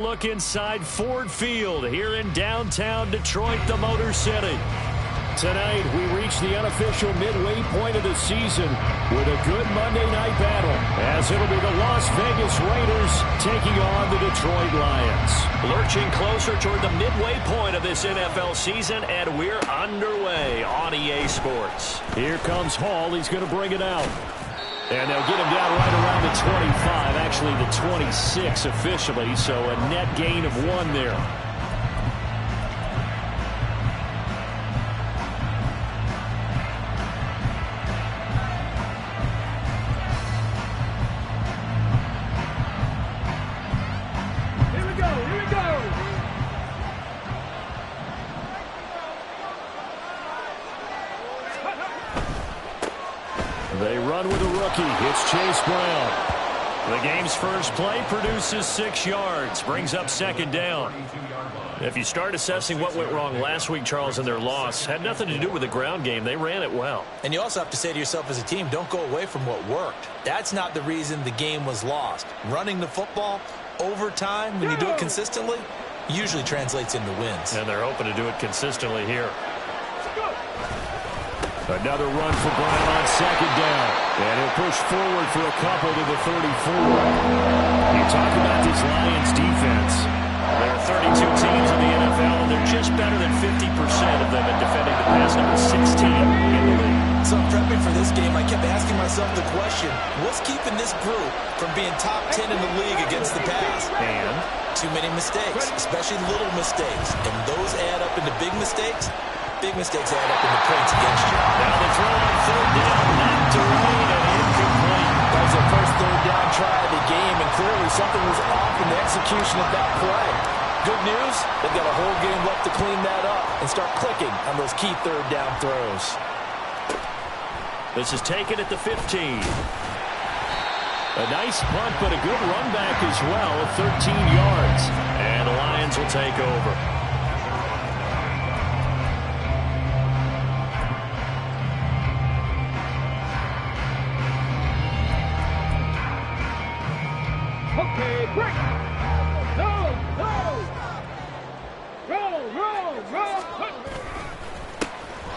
Look inside Ford Field here in downtown Detroit, the Motor City. Tonight, we reach the unofficial midway point of the season with a good Monday night battle, as it'll be the Las Vegas Raiders taking on the Detroit Lions. Lurching closer toward the midway point of this NFL season, and we're underway on EA Sports. Here comes Hall. He's going to bring it out. And they'll get him down right around the 25, actually the 26 officially, so a net gain of 1 there. They run with a rookie. It's Chase Brown. The game's first play produces 6 yards, brings up second down. If you start assessing what went wrong last week, Charles, in their loss, had nothing to do with the ground game. They ran it well. And you also have to say to yourself as a team, don't go away from what worked. That's not the reason the game was lost. Running the football over time, when you do it consistently, usually translates into wins. And they're hoping to do it consistently here. Another run for Brown on second down. And he'll push forward for a couple to the 34. You talk about this Lions defense. There are 32 teams in the NFL, and they're just better than 50% of them at defending the pass, number 16 in the league. So prepping for this game, I kept asking myself the question, what's keeping this group from being top 10 in the league against the pass? And too many mistakes, especially little mistakes. And those add up into big mistakes. Big mistakes add up into points against you. Now the throw on third down, knocked away and incomplete. That was their first third down try of the game, and clearly something was off in the execution of that play. Good news, they've got a whole game left to clean that up and start clicking on those key third down throws. This is taken at the 15. A nice punt, but a good run back as well at 13 yards. And the Lions will take over. Okay, break. Roll.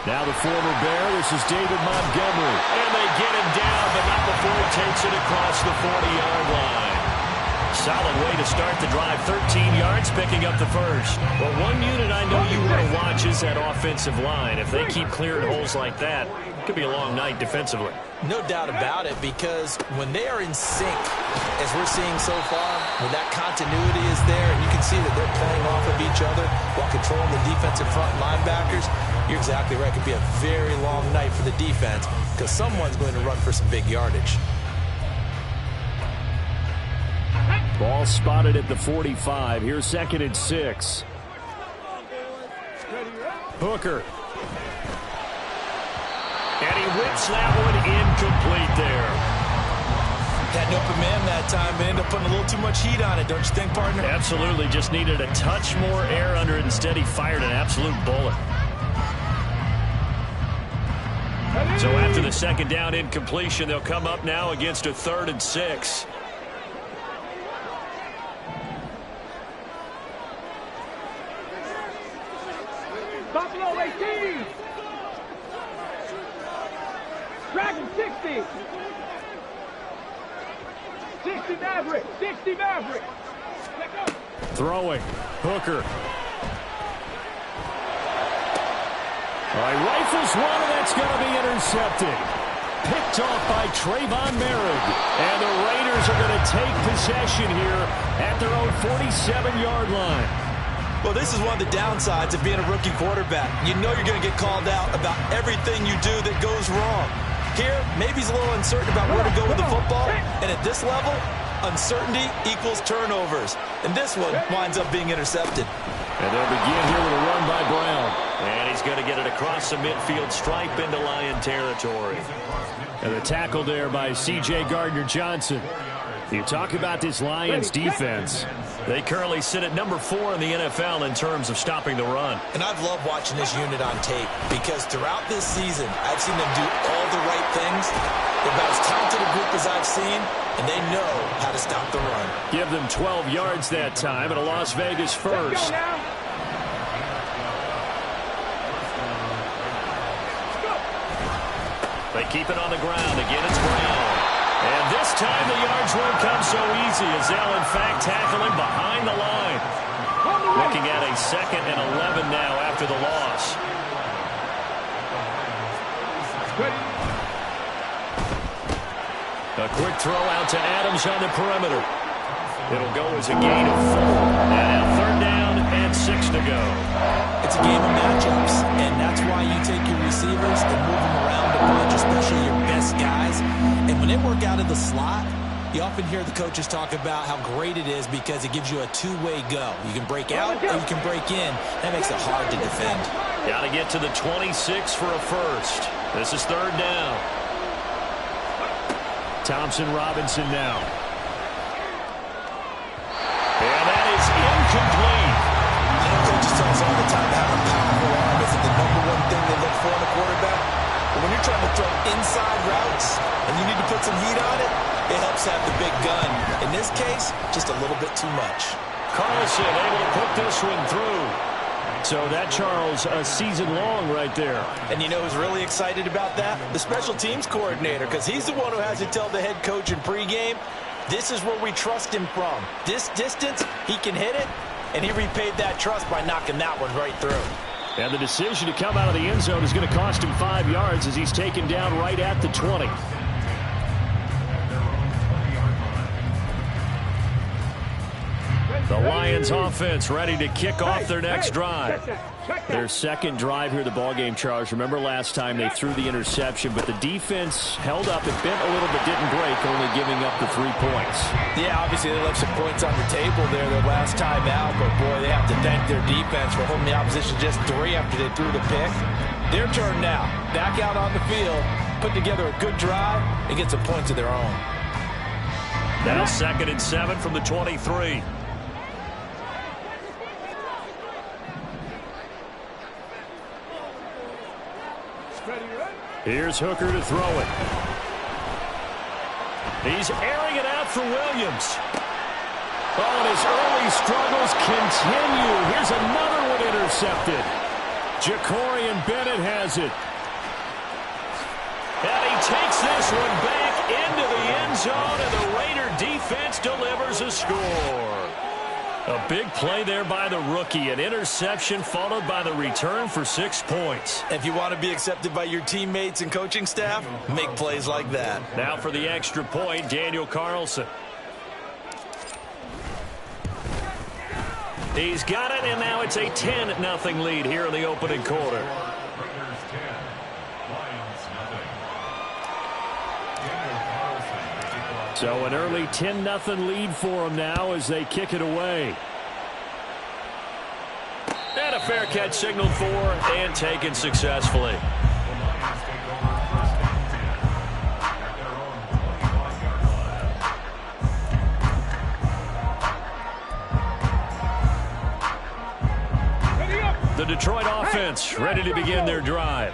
Now the former Bear, this is David Montgomery. And they get him down, but not before he takes it across the 40-yard line. Solid way to start the drive. 13 yards, picking up the first. Well, one unit I know you want to watch is that offensive line. If they keep clearing holes like that, it could be a long night defensively. No doubt about it, because when they are in sync, as we're seeing so far, when that continuity is there, and you can see that they're playing off of each other while controlling the defensive front linebackers, you're exactly right. It could be a very long night for the defense because someone's going to run for some big yardage. Ball spotted at the 45. Here's 2nd and 6. Hooker. And he whips that one incomplete there. Had an open man that time, but ended up putting a little too much heat on it, don't you think, partner? Absolutely. Just needed a touch more air under it. Instead, he fired an absolute bullet. So after the second down incompletion, they'll come up now against a 3rd and 6. Buffalo 18. Dragon 60. 60 Maverick. 60 Maverick. Throwing. Hooker. All right, rifles one, and that's going to be intercepted. Picked off by Trayvon Merritt. And the Raiders are going to take possession here at their own 47-yard line. Well, this is one of the downsides of being a rookie quarterback. You know you're going to get called out about everything you do that goes wrong. Here, maybe he's a little uncertain about where to go with the football. And at this level, uncertainty equals turnovers. And this one winds up being intercepted. And they'll begin here with a run by Brown. And he's going to get it across the midfield stripe into Lion territory. And the tackle there by C.J. Gardner-Johnson. You talk about this Lions defense. They currently sit at number 4 in the NFL in terms of stopping the run. And I've loved watching this unit on tape because throughout this season, I've seen them do all the right things. They're about as talented a group as I've seen, and they know how to stop the run. Give them 12 yards that time and a Las Vegas first. They keep it on the ground. Again, it's Brown. And this time the yards won't come so easy as they'll, in fact, tackle him behind the line. Looking at a 2nd and 11 now after the loss. A quick throw out to Adams on the perimeter. It'll go as a gain of 4. And a 3rd down and 6 to go. It's a game of matchups, and that's why you take your receivers and move them around a bunch, especially your best guys. And when they work out of the slot, you often hear the coaches talk about how great it is because it gives you a two-way go. You can break out or you can break in. That makes it hard to defend. Got to get to the 26 for a first. This is 3rd down. Thompson Robinson now. And that is incomplete. I know coaches tell us all the time that having a powerful arm isn't the #1 thing they look for in a quarterback. But when you're trying to throw inside routes and you need to put some heat on it, it helps have the big gun. In this case, just a little bit too much. Carlson able to put this one through. So that, Charles, a season long right there. And you know who's really excited about that? The special teams coordinator, because he's the one who has to tell the head coach in pregame, this is where we trust him from. This distance, he can hit it, and he repaid that trust by knocking that one right through. And the decision to come out of the end zone is going to cost him 5 yards as he's taken down right at the 20. The Lions offense ready to kick off their next drive. Their 2nd drive here, the ballgame, Charles. Remember last time they threw the interception, but the defense held up. It bent a little but didn't break, only giving up the 3 points. Yeah, obviously they left some points on the table there their last time out, but boy, they have to thank their defense for holding the opposition just 3 after they threw the pick. Their turn now. Back out on the field, put together a good drive, and get some points of their own. Now 2nd and 7 from the 23. Here's Hooker to throw it. He's airing it out for Williams. Oh, and his early struggles continue. Here's another one intercepted. Jacorian Bennett has it. And he takes this one back into the end zone, and the Raider defense delivers a score. A big play there by the rookie. An interception followed by the return for 6 points. If you want to be accepted by your teammates and coaching staff, make plays like that. Now for the extra point, Daniel Carlson. He's got it, and now it's a 10-0 lead here in the opening quarter. So an early 10-0 lead for them now as they kick it away. And a fair catch signaled for and taken successfully. The Detroit offense ready to begin their drive.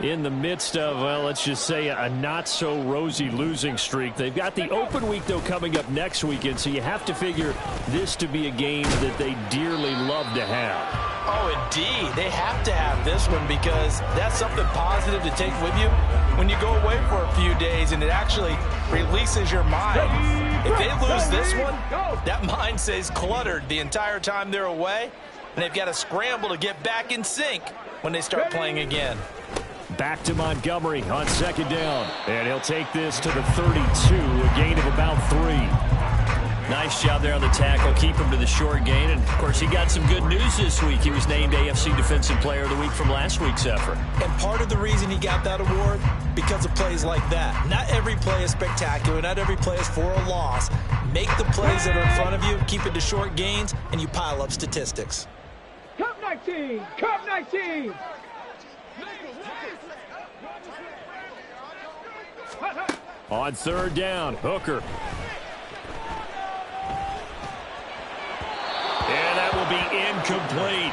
In the midst of, well, let's just say a not-so-rosy losing streak. They've got the open week, though, coming up next weekend, so you have to figure this to be a game that they dearly love to have. Oh, indeed. They have to have this one because that's something positive to take with you when you go away for a few days, and it actually releases your mind. If they lose this one, that mind stays cluttered the entire time they're away, and they've got to scramble to get back in sync when they start playing again. Back to Montgomery on 2nd down. And he'll take this to the 32, a gain of about 3. Nice job there on the tackle. Keep him to the short gain. And, of course, he got some good news this week. He was named AFC Defensive Player of the Week from last week's effort. And part of the reason he got that award, because of plays like that. Not every play is spectacular. Not every play is for a loss. Make the plays that are in front of you, keep it to short gains, and you pile up statistics. Cup 19! Cup 19! On 3rd down, Hooker. incomplete.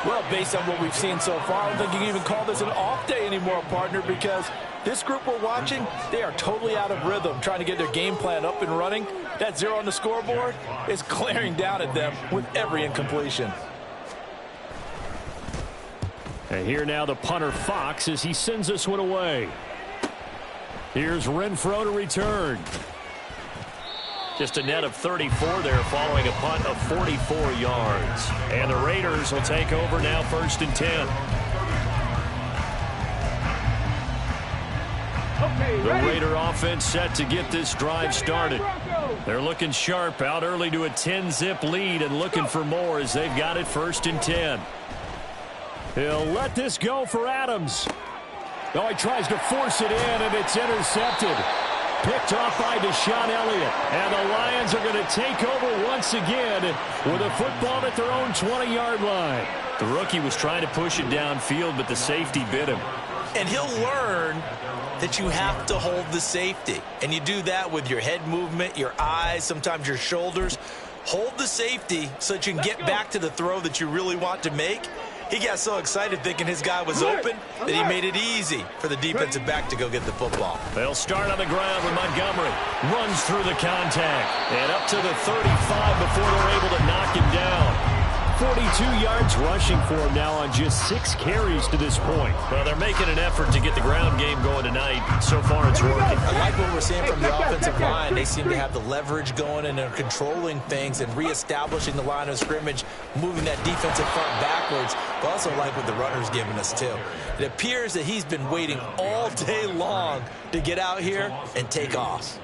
Well, based on what we've seen so far, I don't think you can even call this an off day anymore, partner, because this group we're watching, they are totally out of rhythm, trying to get their game plan up and running. That 0 on the scoreboard is glaring down at them with every incompletion. And here now the punter Fox as he sends this one away. Here's Renfro to return. Just a net of 34 there following a punt of 44 yards. And the Raiders will take over now 1st and 10. The Raider offense set to get this drive started. They're looking sharp out early to a 10-zip lead and looking for more as they've got it 1st and 10. He'll let this go for Adams. Oh, he tries to force it in, and it's intercepted. Picked off by Deshaun Elliott. And the Lions are going to take over once again with a football at their own 20-yard line. The rookie was trying to push it downfield, but the safety bit him. And he'll learn that you have to hold the safety. And you do that with your head movement, your eyes, sometimes your shoulders. Hold the safety so that you can get back to the throw that you really want to make. He got so excited thinking his guy was open that he made it easy for the defensive back to go get the football. They'll start on the ground with Montgomery. Runs through the contact. And up to the 35 before they're able to knock him down. 42 yards rushing for him now on just 6 carries to this point. Well, they're making an effort to get the ground game going tonight. So far, it's working. I like what we're seeing from the offensive line. They seem to have the leverage going, and they're controlling things and reestablishing the line of scrimmage, moving that defensive front backwards. But also like what the runner's giving us, too. It appears that he's been waiting all day long to get out here and take off.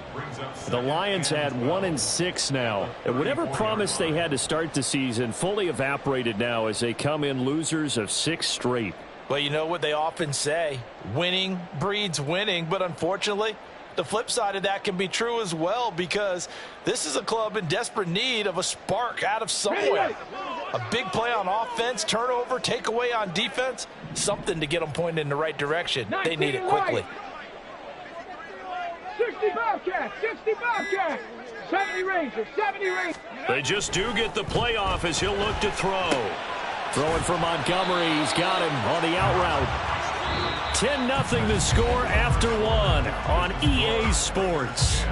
The Lions had 1-6 now. And whatever promise they had to start the season fully evaporated now as they come in losers of 6 straight. Well, you know what they often say, winning breeds winning, but unfortunately, the flip side of that can be true as well, because this is a club in desperate need of a spark out of somewhere. A big play on offense, turnover, takeaway on defense, something to get them pointed in the right direction. They need it quickly. 65 Cats, 65 Cats, 70 Rangers, 70 Rangers. They just do get the playoff as he'll look to throw. Throwing for Montgomery. He's got him on the out route. 10-0 the score after 1 on EA Sports.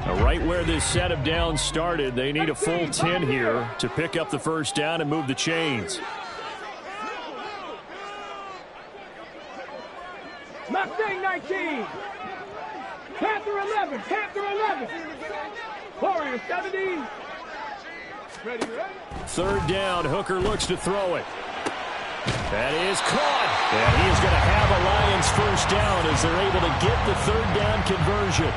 Right where this set of downs started, they need a full 10 here to pick up the first down and move the chains. Mustang 19. Panther 11. Panther 11. Warrior 70. Ready? 3rd down. Hooker looks to throw it. That is caught. And he is going to have a Lions first down as they're able to get the 3rd down conversion.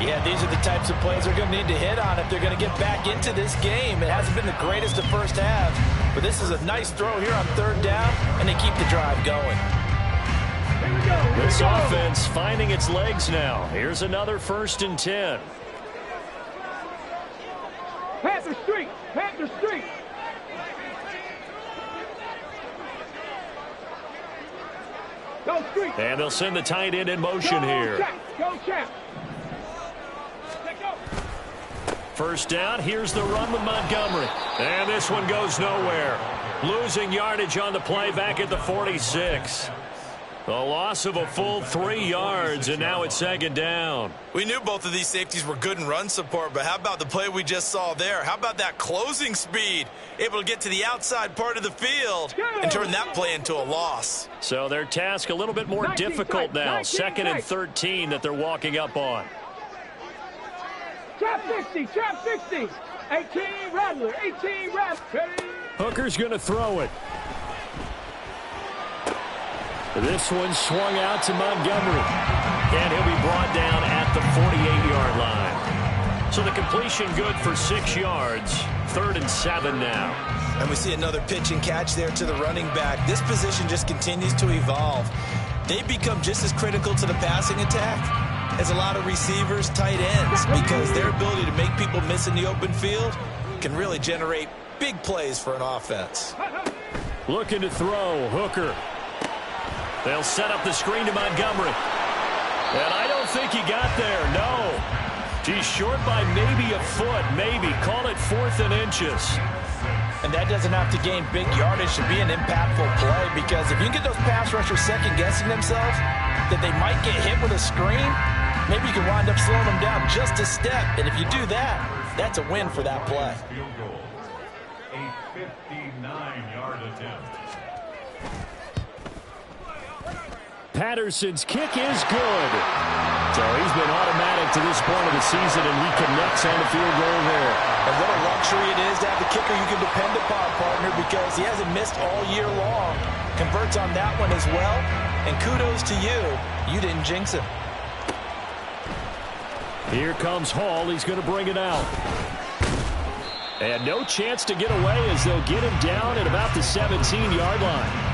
Yeah, these are the types of plays they're going to need to hit on if they're going to get back into this game. It hasn't been the greatest of first halves, but this is a nice throw here on 3rd down, and they keep the drive going. This offense finding its legs now. Here's another 1st and 10. Panther Street. Panther Street. Go Street. And they'll send the tight end in motion here. Go Champ. 1st down. Here's the run with Montgomery. And this one goes nowhere. Losing yardage on the play back at the 46. A loss of a full 3 yards, and now it's 2nd down. We knew both of these safeties were good in run support, but how about the play we just saw there? How about that closing speed? Able to get to the outside part of the field and turn that play into a loss. So their task a little bit more difficult now. 2nd and 13 that they're walking up on. Trap 60, trap 60. 18 Rattler, 18 Rattler. Hooker's going to throw it. This one swung out to Montgomery. And he'll be brought down at the 48-yard line. So the completion good for 6 yards. 3rd and 7 now. And we see another pitch and catch there to the running back. This position just continues to evolve. they become just as critical to the passing attack as a lot of receivers, tight ends, because their ability to make people miss in the open field can really generate big plays for an offense. Looking to throw, Hooker. They'll set up the screen to Montgomery. And I don't think he got there, no. He's short by maybe a foot, maybe. Call it 4th and inches. And that doesn't have to gain big yardage to be an impactful play, because if you get those pass rushers second-guessing themselves that they might get hit with a screen, maybe you can wind up slowing them down just a step. And if you do that, that's a win for that play. Field goal, a 59-yard attempt. Patterson's kick is good. So he's been automatic to this point of the season, and he connects on the field goal there. And what a luxury it is to have a kicker you can depend upon, partner, because he hasn't missed all year long. Converts on that one as well. And kudos to you. You didn't jinx him. Here comes Hall. He's going to bring it out. And no chance to get away as they'll get him down at about the 17-yard line.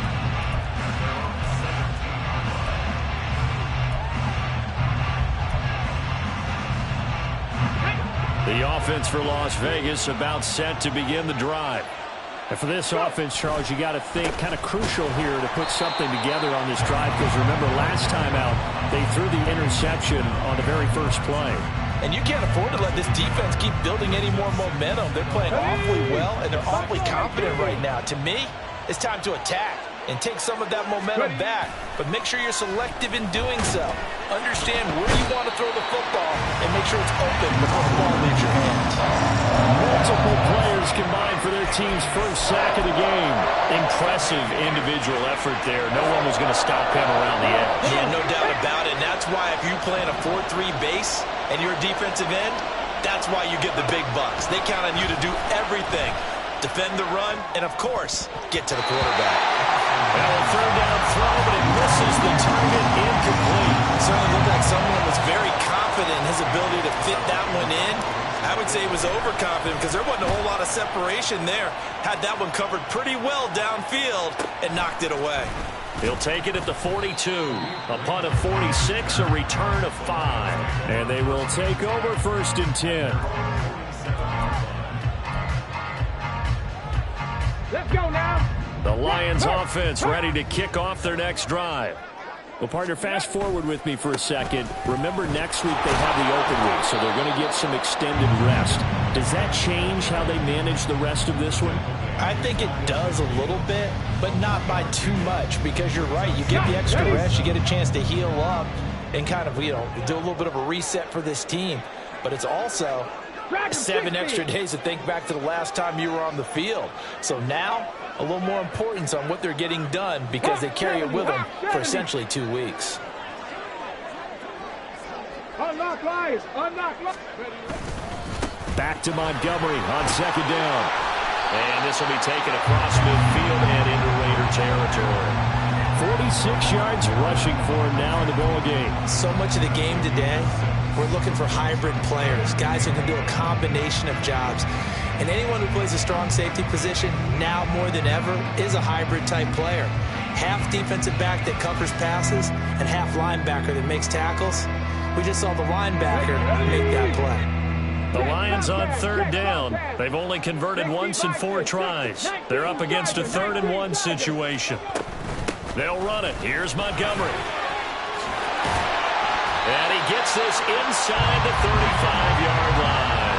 The offense for Las Vegas about set to begin the drive. And for this offense, Charles, you got to think kind of crucial here to put something together on this drive, because remember last time out they threw the interception on the very first play. And you can't afford to let this defense keep building any more momentum. They're playing awfully well, and they're awfully confident right now. To me, it's time to attack and take some of that momentum back, but make sure you're selective in doing so. Understand where you want to throw the football and make sure it's open before the ball leaves your hands. Multiple players combined for their team's first sack of the game. Impressive individual effort there. No one was going to stop him around the edge. Yeah, no doubt about it. And that's why if you play in a 4-3 base and you're a defensive end, that's why you get the big bucks. They count on you to do everything. Defend the run, and of course, get to the quarterback. Well, a third down throw, but it misses the target, incomplete. Certainly looked like someone was very confident in his ability to fit that one in. I would say he was overconfident because there wasn't a whole lot of separation there. Had that one covered pretty well downfield and knocked it away. He'll take it at the 42. A punt of 46, a return of 5. And they will take over 1st and 10. Let's go now. The Lions offense ready to kick off their next drive. Well, partner, fast forward with me for a second. Remember, next week they have the open week, so they're going to get some extended rest. Does that change how they manage the rest of this one? I think it does a little bit, but not by too much, because you're right. You get the extra rest, you get a chance to heal up and kind of, do a little bit of a reset for this team. But it's also 7 extra days to think back to the last time you were on the field. So now, a little more importance on what they're getting done, because they carry it with them for essentially 2 weeks. Unlock lines. Unlock lines. Back to Montgomery on 2nd down. And this will be taken across midfield and into Raider territory. 46 yards rushing for him now in the ball game. So much of the game today, we're looking for hybrid players, guys who can do a combination of jobs. And anyone who plays a strong safety position, now more than ever, is a hybrid type player. Half defensive back that covers passes and half linebacker that makes tackles. We just saw the linebacker make that play. The Lions on 3rd down. They've only converted once in 4 tries. They're up against a 3rd and 1 situation. They'll run it. Here's Montgomery. And he gets this inside the 35-yard line.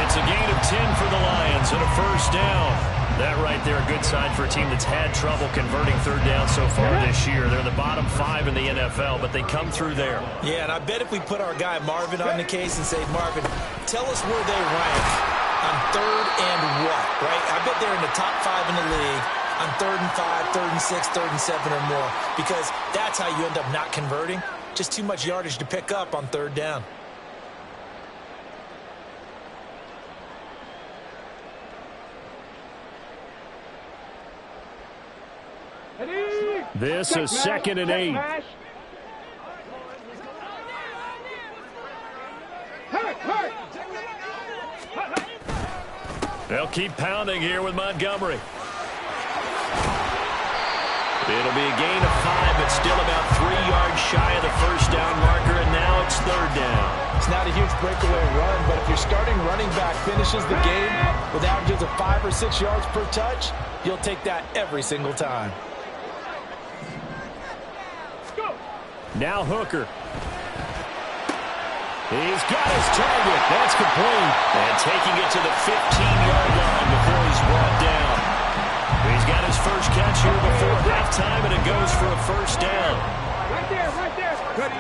It's a gain of 10 for the Lions and a 1st down. That right there, a good sign for a team that's had trouble converting 3rd down so far this year. They're in the bottom 5 in the NFL, but they come through there. Yeah, and I bet if we put our guy Marvin on the case and say, Marvin, tell us where they rank on 3rd and what, right? I bet they're in the top 5 in the league on 3rd and 5, 3rd and 6, 3rd and 7 or more, because that's how you end up not converting. Just too much yardage to pick up on 3rd down. This is 2nd and 8. They'll keep pounding here with Montgomery. It'll be a gain of 5, but still about 3 yards shy of the first down marker, and now it's third down. It's not a huge breakaway run, but if your starting running back finishes the game with averages of 5 or 6 yards per touch, you'll take that every single time. Now Hooker. He's got his target. That's complete. And taking it to the 15-yard line before he's brought down. He's got his first catch here before halftime, and it goes for a first down. Right there, right there. Good.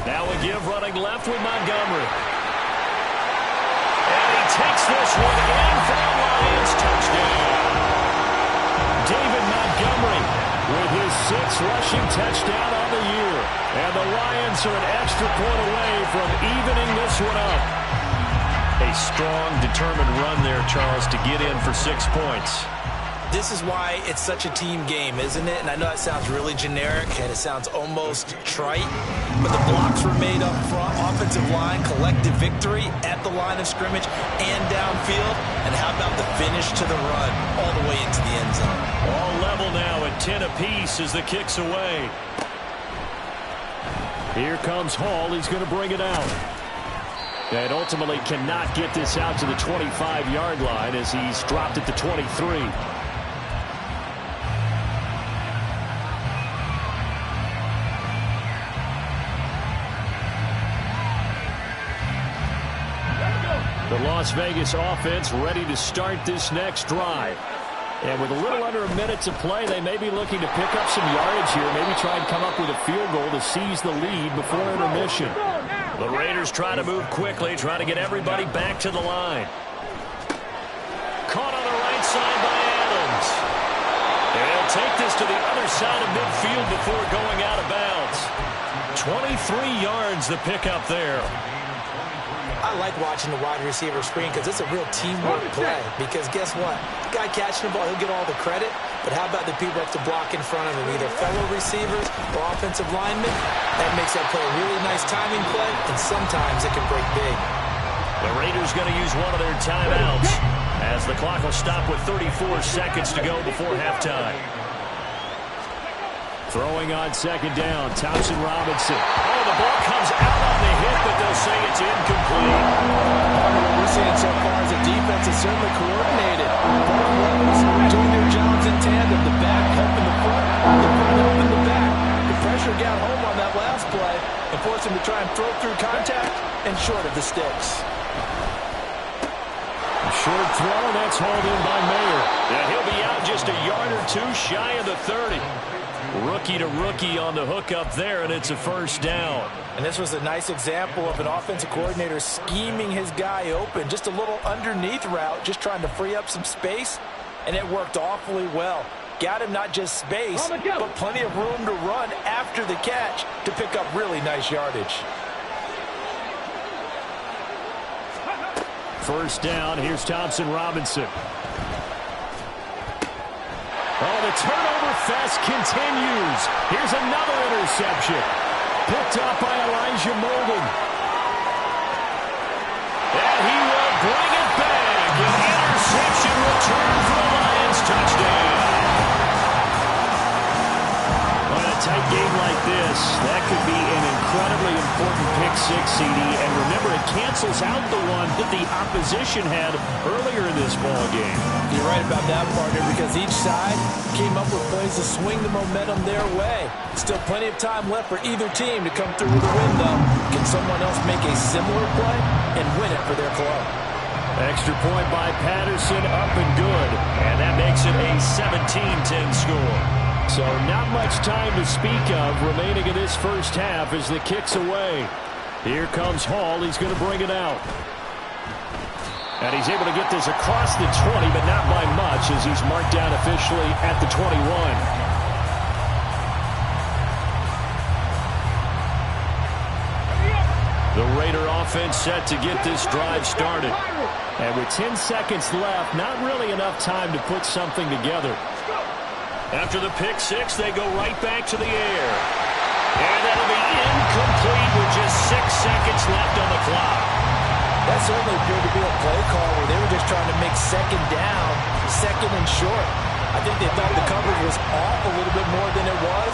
Now a give running left with Montgomery. And he takes this one in for the Lions. Touchdown. David Montgomery with his 6th rushing touchdown on the year. And the Lions are an extra point away from evening this one up. A strong, determined run there, Charles, to get in for 6 points. This is why it's such a team game, isn't it? And I know that sounds really generic, and it sounds almost trite, but the blocks were made up front, offensive line, collective victory at the line of scrimmage and downfield. And how about the finish to the run all the way into the end zone? All level now at 10 apiece as the kick's away. Here comes Hall. He's going to bring it out. And ultimately cannot get this out to the 25-yard line as he's dropped at the 23. The Las Vegas offense ready to start this next drive. And with a little under a minute to play, they may be looking to pick up some yardage here, maybe try and come up with a field goal to seize the lead before intermission. The Raiders try to move quickly, try to get everybody back to the line. Caught on the right side by Adams. And he'll take this to the other side of midfield before going out of bounds. 23 yards the pickup there. I like watching the wide receiver screen because it's a real teamwork play. Because guess what? The guy catching the ball, he'll get all the credit. But how about the people who have to block in front of him, either fellow receivers or offensive linemen? That makes that play a really nice timing play, and sometimes it can break big. The Raiders going to use one of their timeouts as the clock will stop with 34 seconds to go before halftime. Throwing on second down, Thompson Robinson. Oh, the ball comes out on the hit, but they'll say it's incomplete. What we're seeing so far is the defense is certainly coordinated. Both levels doing their jobs in tandem. The back helping the front helping the back. The pressure got home on that last play and forced him to try and throw through contact and short of the sticks. A short throw, that's hauled in by Mayer. And he'll be out just a yard or two shy of the 30. Rookie to rookie on the hook up there, and it's a first down. And this was a nice example of an offensive coordinator scheming his guy open. Just a little underneath route, just trying to free up some space, and it worked awfully well. Got him not just space, but plenty of room to run after the catch to pick up really nice yardage. First down, here's Thompson Robinson. Oh, the turnover fest continues. Here's another interception. Picked up by Elijah Molden. And he will bring it back. An interception return for the Lions. Touchdown. On a tight game like this, that could be an incredibly important pick six, CD. And remember, it cancels out the one that the opposition had earlier in this ball game. You're right about that, partner, because each side came up with plays to swing the momentum their way. Still plenty of time left for either team to come through with a win, though. Can someone else make a similar play and win it for their club? Extra point by Patterson, up and good. And that makes it a 17-10 score. So not much time to speak of remaining in this first half as the kick's away. Here comes Hall. He's going to bring it out. And he's able to get this across the 20, but not by much as he's marked down officially at the 21. The Raider offense set to get this drive started. And with 10 seconds left, not really enough time to put something together. After the pick six, they go right back to the air. And that'll be incomplete with just 6 seconds left on the clock. That certainly appeared to be a play call where they were just trying to make second down, second and short. I think they thought the coverage was off a little bit more than it was.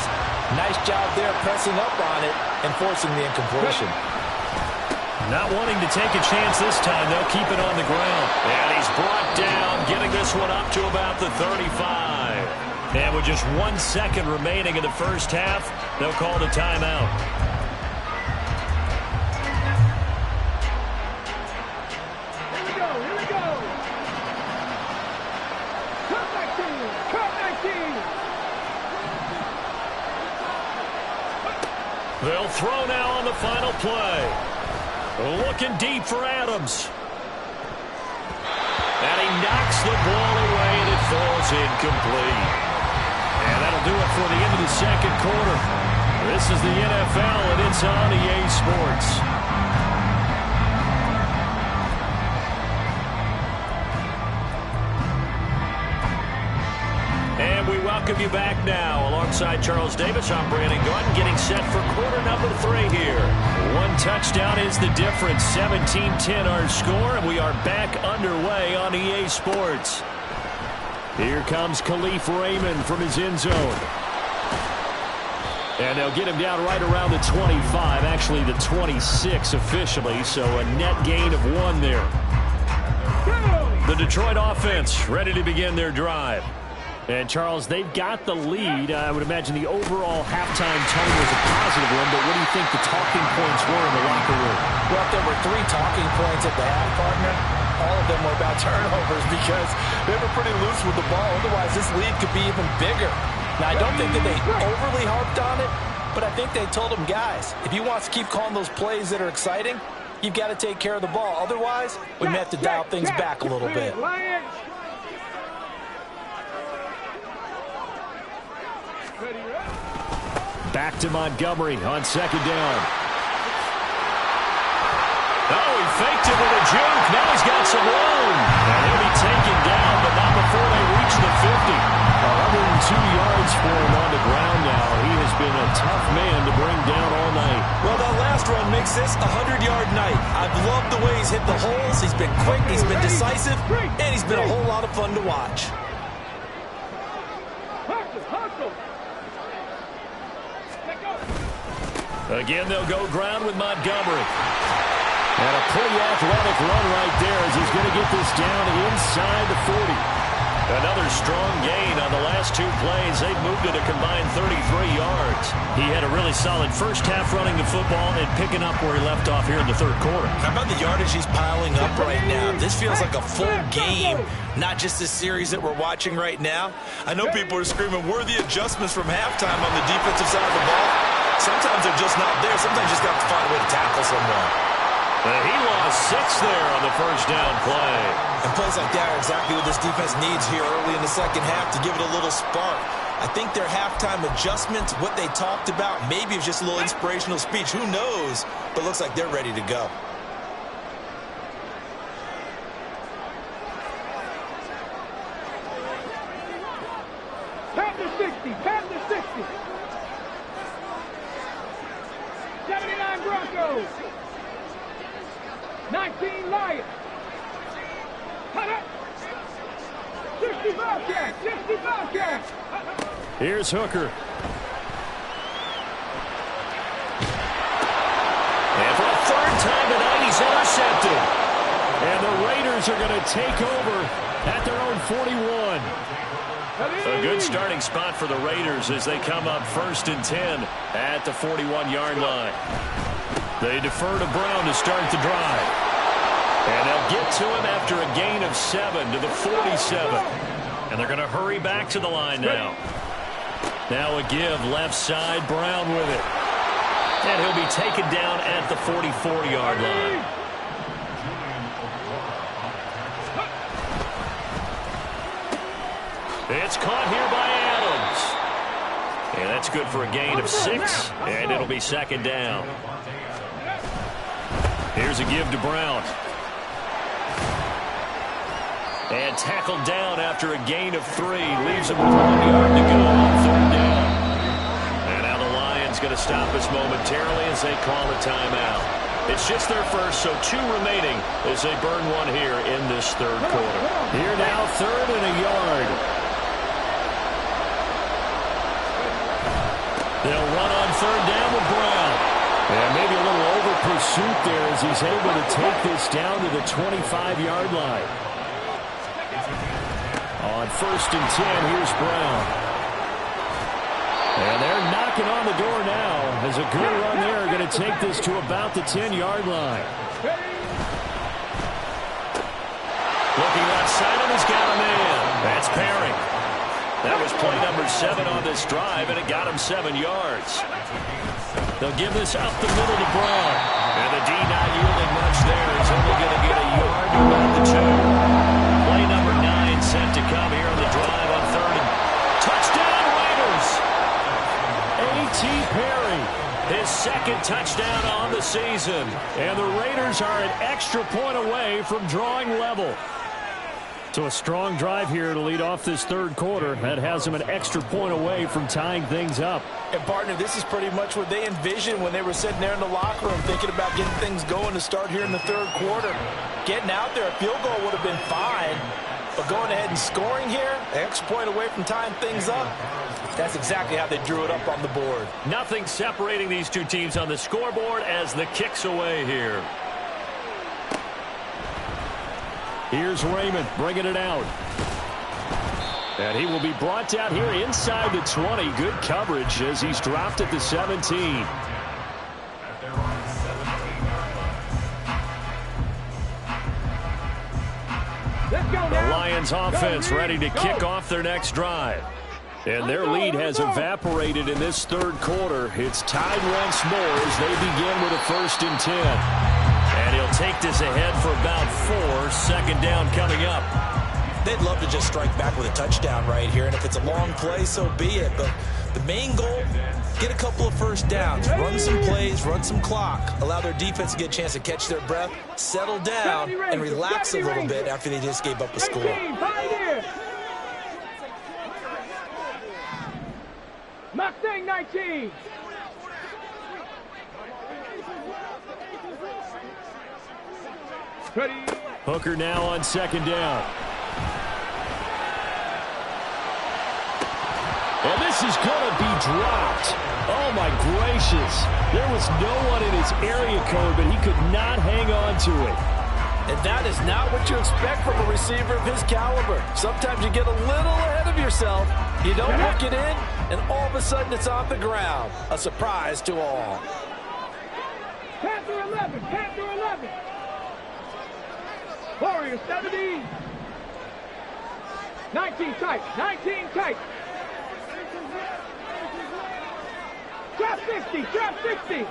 Nice job there pressing up on it and forcing the incompletion. Not wanting to take a chance this time. They'll keep it on the ground. And he's brought down, getting this one up to about the 35. And with just 1 second remaining in the first half, they'll call the timeout. Here we go, here we go. Cut 19, cut 19. They'll throw now on the final play. Looking deep for Adams. And he knocks the ball away, and it falls incomplete. And that'll do it for the end of the second quarter. This is the NFL, and it's on EA Sports. And we welcome you back now. Alongside Charles Davis, I'm Brandon Gordon, getting set for quarter number 3 here. 1 touchdown is the difference. 17-10 our score, and we are back underway on EA Sports. Here comes Khalif Raymond from his end zone. And they'll get him down right around the 25, actually the 26 officially, so a net gain of 1 there. The Detroit offense ready to begin their drive. And, Charles, they've got the lead. I would imagine the overall halftime tone was a positive one, but what do you think the talking points were in the locker room? Well, if there were 3 talking points at the half, partner, all of them were about turnovers because they were pretty loose with the ball. Otherwise, this lead could be even bigger. Now, I don't think that they overly harped on it, but I think they told them, guys, if you want to keep calling those plays that are exciting, you've got to take care of the ball. Otherwise, we may have to dial things back a little bit. Back to Montgomery on second down. Oh, he faked it with a juke. Now he's got some room. And he'll be taken down, but not before they reach the 50. 102 yards for him on the ground now. He has been a tough man to bring down all night. Well, that last run makes this a 100-yard night. I've loved the way he's hit the holes. He's been quick, he's been decisive, and he's been a whole lot of fun to watch. Again, they'll go ground with Montgomery. And a pretty athletic run right there as he's going to get this down inside the 40. Another strong gain on the last 2 plays. They've moved it a combined 33 yards. He had a really solid first half running the football and picking up where he left off here in the third quarter. How about the yardage he's piling up right now? This feels like a full game, not just this series that we're watching right now. I know people are screaming, worthy adjustments from halftime on the defensive side of the ball. Sometimes they're just not there. Sometimes you just got to find a way to tackle someone. And he lost 6 there on the first down play. And plays like that are exactly what this defense needs here early in the second half to give it a little spark. I think their halftime adjustments, what they talked about, maybe it's just a little inspirational speech. Who knows? But it looks like they're ready to go. Pass to 60, pass to 60. 79 Broncos. 19 Lions. 60 Bobcats, 60 Bobcats. Here's Hooker. And for the 3rd time tonight, he's intercepted. And the Raiders are going to take over at their own 41. A good starting spot for the Raiders as they come up 1st and 10 at the 41-yard line. They defer to Brown to start the drive. And they'll get to him after a gain of 7 to the 47. And they're going to hurry back to the line now. Now a give left side, Brown with it. And he'll be taken down at the 44-yard line. It's caught here by Adams. And that's good for a gain of 6. And it'll be 2nd down. Here's a give to Brown. And tackled down after a gain of 3. Leaves him with 1 yard to go on 3rd down. And now the Lions going to stop us momentarily as they call a timeout. It's just their first, so 2 remaining as they burn 1 here in this 3rd quarter. Here now, 3rd and a yard. They'll run on third down with Brown. And maybe a little over pursuit there as he's able to take this down to the 25-yard line. On 1st and 10, here's Brown. And they're knocking on the door now as a good run there going to take this to about the 10-yard line. Looking left side, and he's got a man. That's Perry. That was play number 7 on this drive, and it got him 7 yards. They'll give this up the middle to Brown. And the D not yielding much there. He's only going to get a yard to about the 2. Play number 9 set to come here on the drive on 3rd. Touchdown, Raiders! A.T. Perry, his 2nd touchdown on the season. And the Raiders are an extra point away from drawing level. So a strong drive here to lead off this 3rd quarter. That has them an extra point away from tying things up. And, partner, this is pretty much what they envisioned when they were sitting there in the locker room thinking about getting things going to start here in the 3rd quarter. Getting out there, a field goal would have been fine. But going ahead and scoring here, an extra point away from tying things up, that's exactly how they drew it up on the board. Nothing separating these two teams on the scoreboard as the kick's away here. Here's Raymond bringing it out. And he will be brought down here inside the 20. Good coverage as he's dropped at the 17. The Lions offense ready to kick off their next drive. And their lead has evaporated in this 3rd quarter. It's tied once more as they begin with a 1st and 10. And he'll take this ahead for about 4. 2nd down coming up. They'd love to just strike back with a touchdown right here. And if it's a long play, so be it. But the main goal, get a couple of 1st downs. Run some plays, run some clock. Allow their defense to get a chance to catch their breath, settle down, and relax a little bit after they just gave up a score. Mustang 19. Hooker now on 2nd down. And this is going to be dropped. Oh, my gracious. There was no one in his area code, but he could not hang on to it. And that is not what you expect from a receiver of his caliber. Sometimes you get a little ahead of yourself. You don't look it in, and all of a sudden it's on the ground. A surprise to all. Panther 11, Panther 11. Warrior 70. 19 tight, 19 tight. Trap 60, trap 60.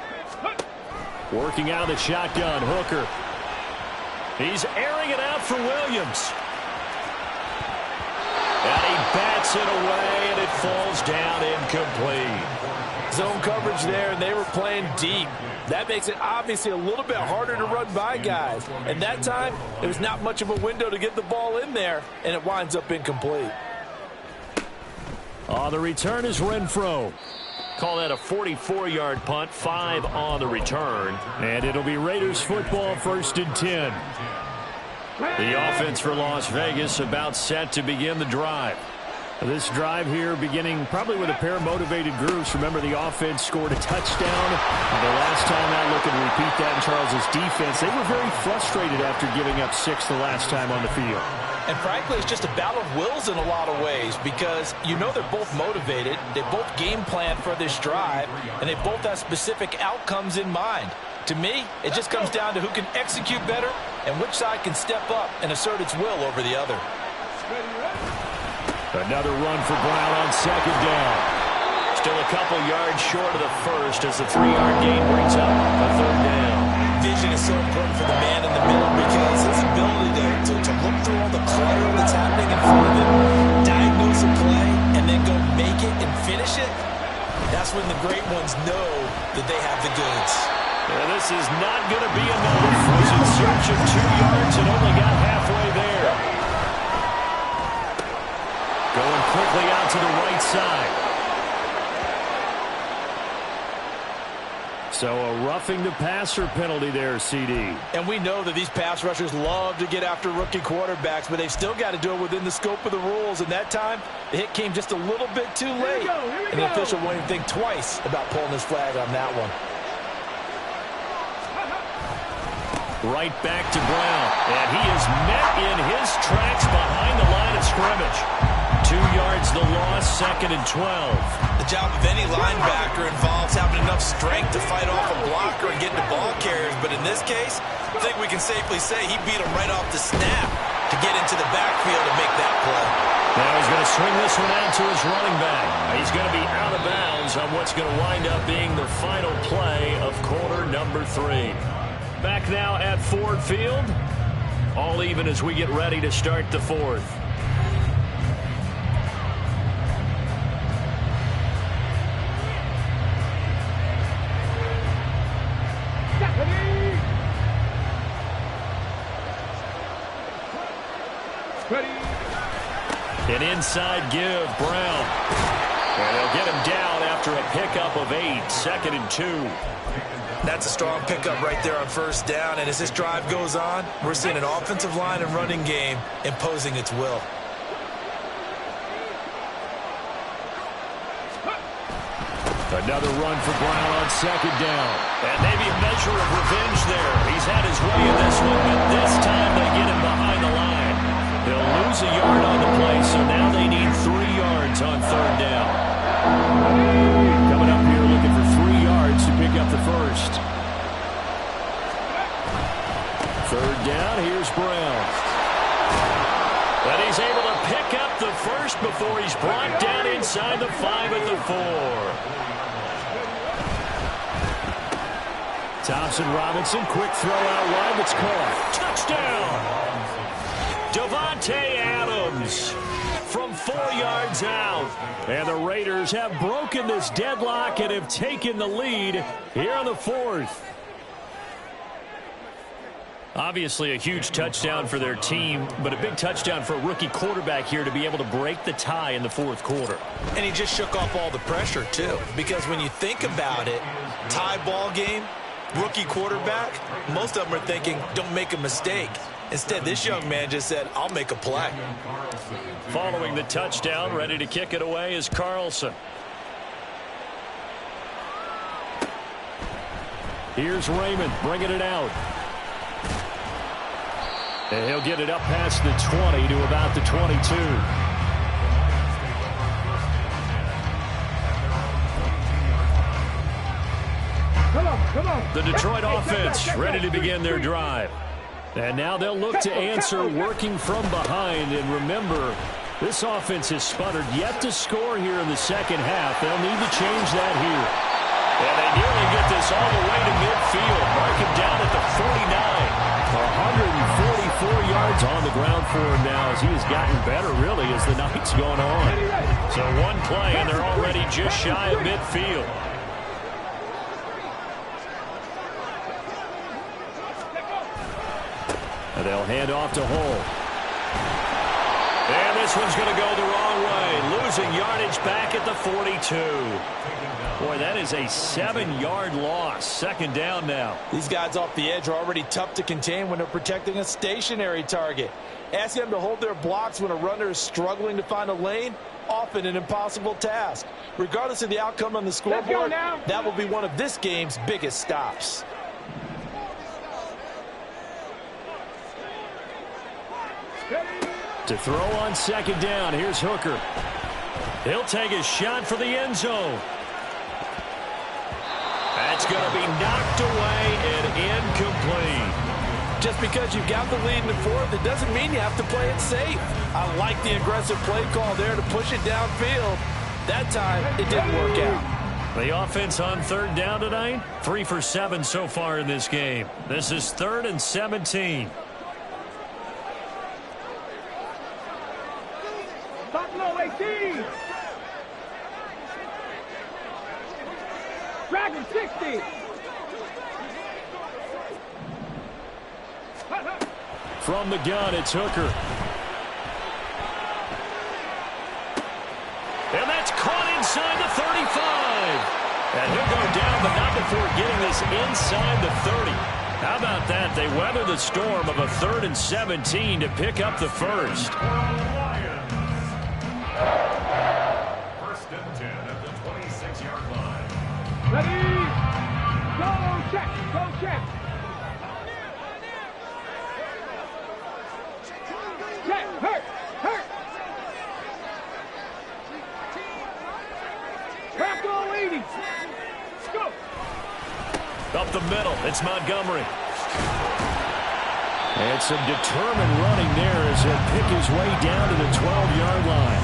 Working out of the shotgun, Hooker. He's airing it out for Williams. And he bats it away, and it falls down incomplete. Zone coverage there, and they were playing deep. That makes it obviously a little bit harder to run by guys. And that time, there was not much of a window to get the ball in there, and it winds up incomplete. The return is Renfro. Call that a 44-yard punt, 5 on the return. And it'll be Raiders football, 1st and 10. The offense for Las Vegas about set to begin the drive. This drive here beginning probably with a pair of motivated groups. Remember, the offense scored a touchdown. And the last time I look and repeat that in Charles's defense, they were very frustrated after giving up 6 the last time on the field. And frankly, it's just a battle of wills in a lot of ways because you know they're both motivated. They both game plan for this drive, and they both have specific outcomes in mind. To me, it just comes down to who can execute better and which side can step up and assert its will over the other. Another run for Brown on 2nd down. Still a couple yards short of the first as the 3-yard gain brings up a 3rd down. Vision is so important for the man in the middle because his ability to look through all the clutter that's happening in front of him, diagnose a play, and then go make it and finish it, that's when the great ones know that they have the goods. And this is not going to be enough. Was in search of 2 yards and only got halfway there. Going quickly out to the right side. So a roughing the passer penalty there, CD. And we know that these pass rushers love to get after rookie quarterbacks, but they've still got to do it within the scope of the rules. And that time, the hit came just a little bit too late. And the official won't even think twice about pulling his flag on that one. Right back to Brown. And he is met in his tracks behind the line of scrimmage. 2 yards the loss, 2nd and 12. The job of any linebacker involves having enough strength to fight off a blocker and get to ball carriers. But in this case, I think we can safely say he beat him right off the snap to get into the backfield and make that play. Now he's going to swing this one out to his running back. He's going to be out of bounds on what's going to wind up being the final play of quarter number 3. Back now at Ford Field. All even as we get ready to start the 4th. An inside give, Brown. And they'll get him down after a pickup of 8, 2nd and 2. That's a strong pickup right there on first down. And as this drive goes on, we're seeing an offensive line and running game imposing its will. Another run for Brown on 2nd down. And maybe a measure of revenge there. He's had his way in this one, but this time they get him behind the line. They'll lose a yard on the play, so now they need 3 yards on 3rd down. Coming up here looking for 3 yards to pick up the first. 3rd down, here's Brown. But he's able to pick up the first before he's brought down inside the 5 at the 4. Thompson-Robinson, quick throw out wide, that's caught. Touchdown! Davante Adams from 4 yards out. And the Raiders have broken this deadlock and have taken the lead here on the 4th. Obviously a huge touchdown for their team, but a big touchdown for a rookie quarterback here to be able to break the tie in the 4th quarter. And he just shook off all the pressure, too. Because when you think about it, tie ball game, rookie quarterback, most of them are thinking, don't make a mistake. Instead, this young man just said, I'll make a play. Following the touchdown, ready to kick it away is Carlson. Here's Raymond bringing it out. And he'll get it up past the 20 to about the 22. Come on. The Detroit offense ready to begin their drive. And now they'll look to answer working from behind. And remember, this offense has sputtered yet to score here in the 2nd half. They'll need to change that here. And they nearly get this all the way to midfield. Mark him down at the 49. 144 yards on the ground for him now as he has gotten better, really, as the night's gone on. So one play, and they're already just shy of midfield. And they'll hand off to Hull. And this one's going to go the wrong way. Losing yardage back at the 42. Boy, that is a 7-yard loss. 2nd down now. These guys off the edge are already tough to contain when they're protecting a stationary target. Asking them to hold their blocks when a runner is struggling to find a lane, often an impossible task. Regardless of the outcome on the scoreboard, that will be one of this game's biggest stops. To throw on 2nd down, here's Hooker. He'll take a shot for the end zone. That's going to be knocked away and incomplete. Just because you've got the lead in the 4th, it doesn't mean you have to play it safe. I like the aggressive play call there to push it downfield. That time, it didn't work out. The offense on 3rd down tonight, 3 for 7 so far in this game. This is 3rd and 17. Buffalo 18. Dragon 60. From the gun, it's Hooker. And that's caught inside the 35. And he'll go down, but not before getting this inside the 30. How about that? They weather the storm of a 3rd and 17 to pick up the first. First and 10 at the 26-yard line. Ready? Go check. Go check. Check. Hurt. Hurt. Back all 80. Go. Up the middle, it's Montgomery. And some determined running there as he'll pick his way down to the 12-yard line.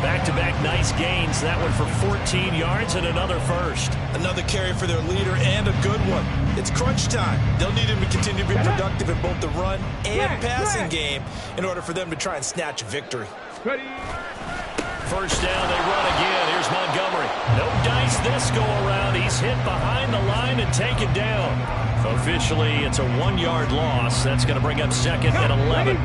Back-to-back nice gains. That one for 14 yards and another first. Another carry for their leader and a good one. It's crunch time. They'll need him to continue to be productive in both the run and passing game in order for them to try and snatch a victory. Ready? First down, they run again. Here's Montgomery. No dice this go-around. He's hit behind the line and taken down. Officially, it's a 1-yard loss. That's going to bring up 2nd and 11.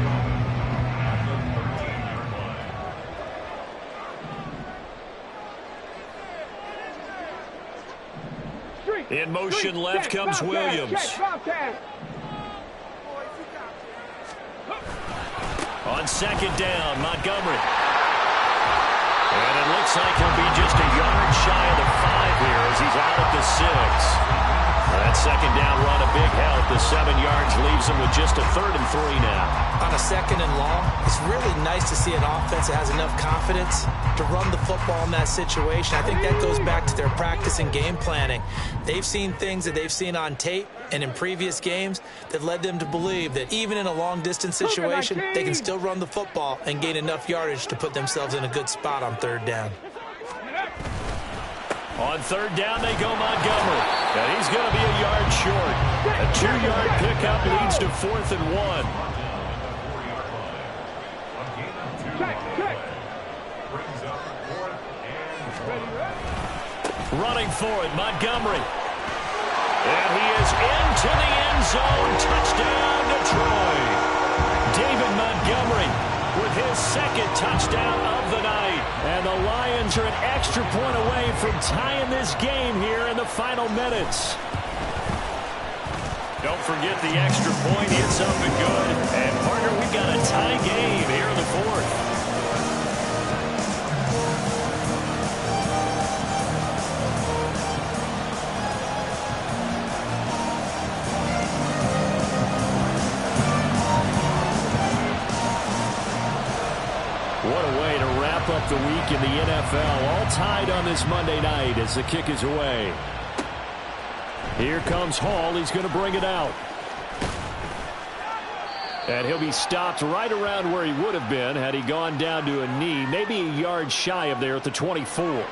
In motion, left comes Williams. On 2nd down, Montgomery. And it looks like he'll be just a yard shy of the 5 here as he's out at the 6. That 2nd down run, a big help. The 7 yards leaves him with just a 3rd and 3 now. On a 2nd and long, it's really nice to see an offense that has enough confidence to run the football in that situation. I think that goes back to their practice and game planning. They've seen things that they've seen on tape and in previous games that led them to believe that even in a long-distance situation, they can still run the football and gain enough yardage to put themselves in a good spot on 3rd down. On 3rd down, they go Montgomery. And he's going to be a yard short. A 2-yard pickup leads to 4th and 1. Running for it, Montgomery. And he is into the end zone. Touchdown, Detroit. David Montgomery with his 2nd touchdown of the night. And the Lions are an extra point away from tying this game here in the final minutes. Don't forget the extra point. It's up and good. And, partner, we've got a tie game here in the 4th. What a way to wrap up the week in the NFL. All tied on this Monday night as the kick is away. Here comes Hall. He's going to bring it out. And he'll be stopped right around where he would have been had he gone down to a knee, maybe a yard shy of there at the 24.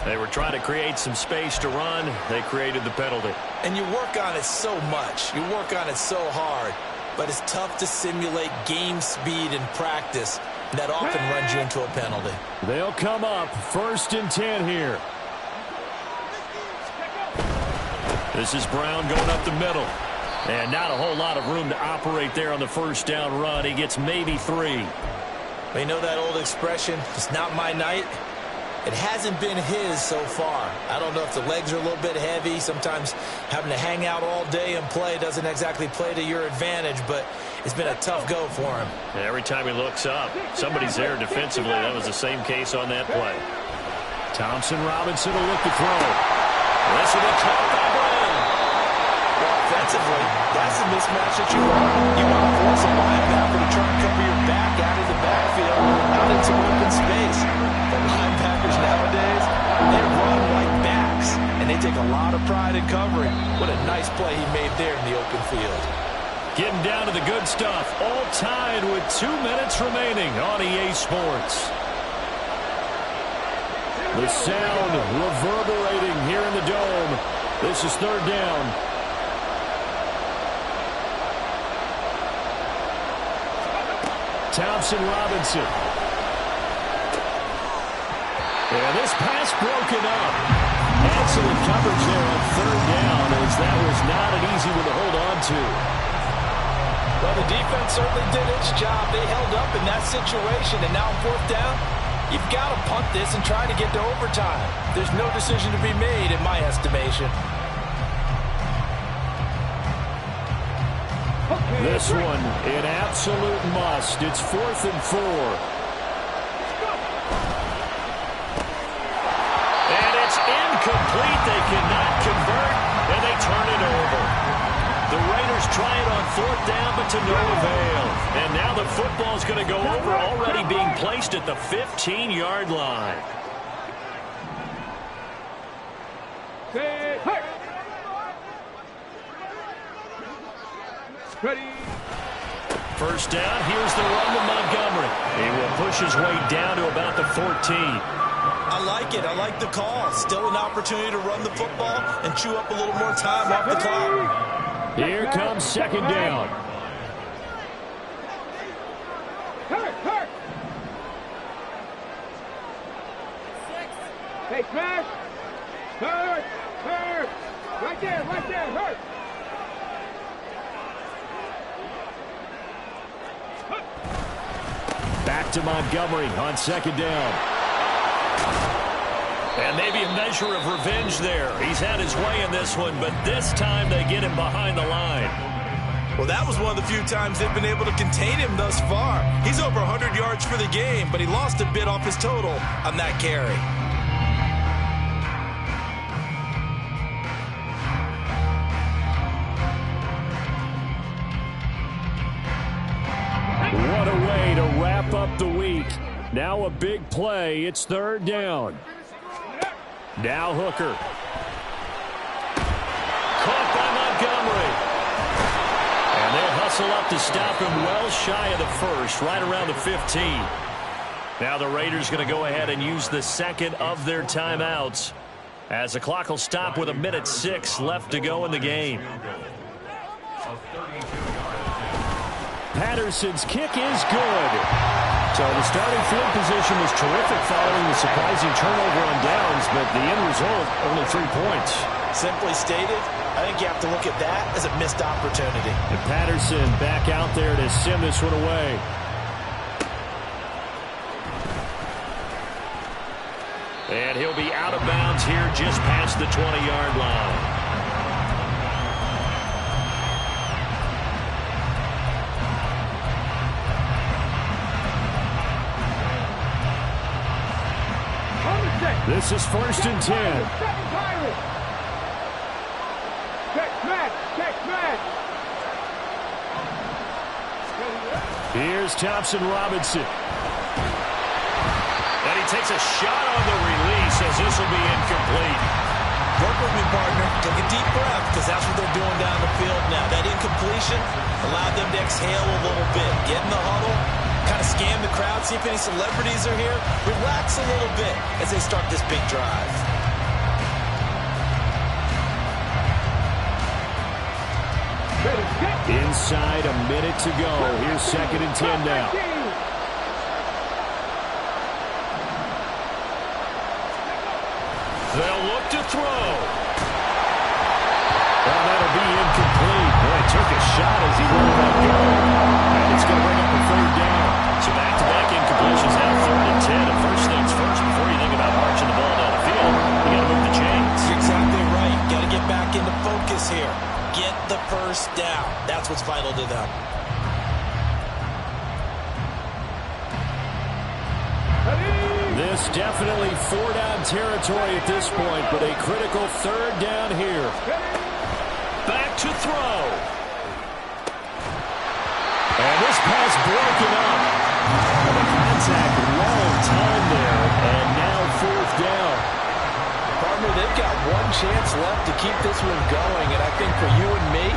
They were trying to create some space to run. They created the penalty. And you work on it so much. You work on it so hard. But it's tough to simulate game speed in practice. That often runs you into a penalty. They'll come up 1st and 10 here. This is Brown going up the middle. And not a whole lot of room to operate there on the 1st down run. He gets maybe 3. They know that old expression, it's not my night. It hasn't been his so far. I don't know if the legs are a little bit heavy. Sometimes having to hang out all day and play doesn't exactly play to your advantage, but it's been a tough go for him. And every time he looks up, somebody's there defensively. That was the same case on that play. Thompson Robinson will look to throw. This will be caught by Brown. Offensively, that's the mismatch that you want. You want to force a linebacker to try and cover your back out of the backfield, out in some open space. The linebackers nowadays, they run like backs, and they take a lot of pride in covering. What a nice play he made there in the open field. Getting down to the good stuff. All tied with 2 minutes remaining on EA Sports. The sound reverberating here in the Dome. This is 3rd down. Thompson Robinson. And this pass broken up. Excellent coverage there on 3rd down as that was not an easy one to hold on to. Well, the defense certainly did its job. They held up in that situation, and now on 4th down, you've got to punt this and try to get to overtime. There's no decision to be made in my estimation. This one, an absolute must. It's 4th and 4. And it's incomplete. They cannot convert, and they turn it over. The Raiders try it on 4th down, but to no avail. And now the football's going to go over, already being placed at the 15-yard line. Ready. First down, here's the run to Montgomery. He will push his way down to about the 14. I like it. I like the call. Still an opportunity to run the football and chew up a little more time off the clock. Here comes 2nd down. Hurt. Hey, smash. Hurt. Right there, hurt. Back to Montgomery on 2nd down. And maybe a measure of revenge there. He's had his way in this one, but this time they get him behind the line. Well, that was one of the few times they've been able to contain him thus far. He's over 100 yards for the game, but he lost a bit off his total on that carry. What a way to wrap up the week. Now a big play. It's 3rd down. Now Hooker. Caught by Montgomery. And they'll hustle up to stop him well shy of the 1st, right around the 15. Now the Raiders going to go ahead and use the 2nd of their timeouts, as the clock will stop with 1:06 left to go in the game. Patterson's kick is good. So the starting field position was terrific following the surprising turnover on downs, but the end result, only 3 points. Simply stated, I think you have to look at that as a missed opportunity. And Patterson back out there to send this one away. And he'll be out of bounds here just past the 20-yard line. This is 1st and 10. Here's Thompson Robinson. And he takes a shot on the release as this will be incomplete. Work with me, partner. Take a deep breath, because that's what they're doing down the field now. That incompletion allowed them to exhale a little bit. Get in the huddle. Kind of scan the crowd, see if any celebrities are here. Relax a little bit as they start this big drive. Inside, a minute to go. Here's 2nd and 10 now. They'll look to throw. Well, that'll be incomplete. Boy, took a shot as he let that go. And it's going to bring up a 3rd down. So back-to-back incompletions now 3rd and 10. And first things first, before you think about marching the ball down the field, you got to move the chains. You're exactly right. Got to get back into focus here. Get the first down. That's what's vital to them. This definitely 4-down territory at this point, but a critical 3rd down here. Back to throw. And this pass broken up. The contact well timed there, and now 4th down. Partner, they've got one chance left to keep this one going, and I think for you and me,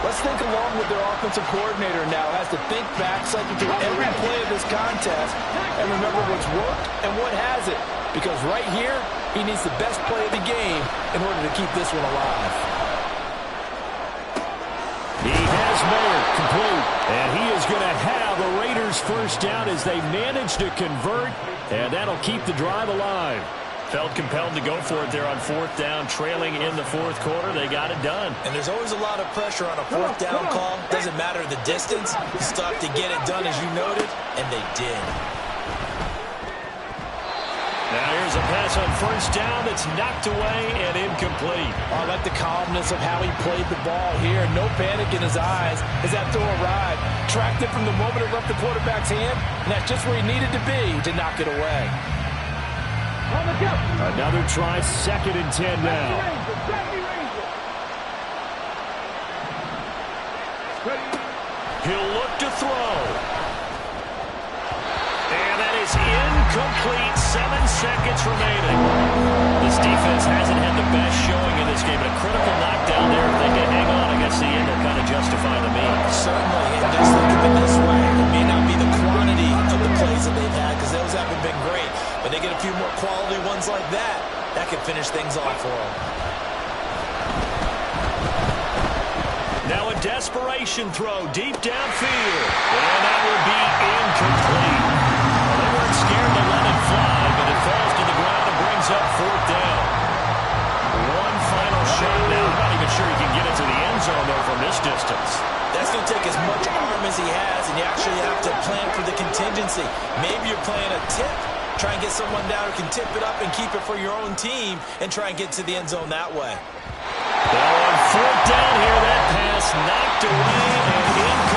let's think along with their offensive coordinator now. Has to think back, cycle through every play of this contest, and remember what's worked and what hasn't. Because right here, he needs the best play of the game in order to keep this one alive. He has Miller complete, and he is going to have a Raiders first down as they manage to convert, and that'll keep the drive alive. Felt compelled to go for it there on 4th down, trailing in the 4th quarter. They got it done. And there's always a lot of pressure on a 4th down call. Doesn't matter the distance. You still have to get it done, as you noted, and they did. Now here's There's a pass on first down that's knocked away and incomplete. I like the calmness of how he played the ball here. No panic in his eyes as that throw arrived. Tracked it from the moment it left the quarterback's hand, and that's just where he needed to be to knock it away. Another try, 2nd and 10 now. He'll look to throw. And that is incomplete. 7 seconds remaining. This defense hasn't had the best showing in this game, but a critical knockdown there. If they can hang on against the end, they'll kind of justify the means. Certainly, and just look at it this way. It may not be the quantity of the plays that they've had, because those haven't been great, but they get a few more quality ones like that. That could finish things off for them. Now a desperation throw deep downfield. And that will be incomplete. Well, they weren't scared to let it fly, but it falls to the ground and brings up 4th down. One final shot now. I'm not even sure he can get it to the end zone, though, from this distance. That's going to take as much arm as he has, and you actually have to plan for the contingency. Maybe you're playing a tip. Try and get someone down who can tip it up and keep it for your own team and try and get to the end zone that way. Now on 4th down here, that pass knocked away and incomplete.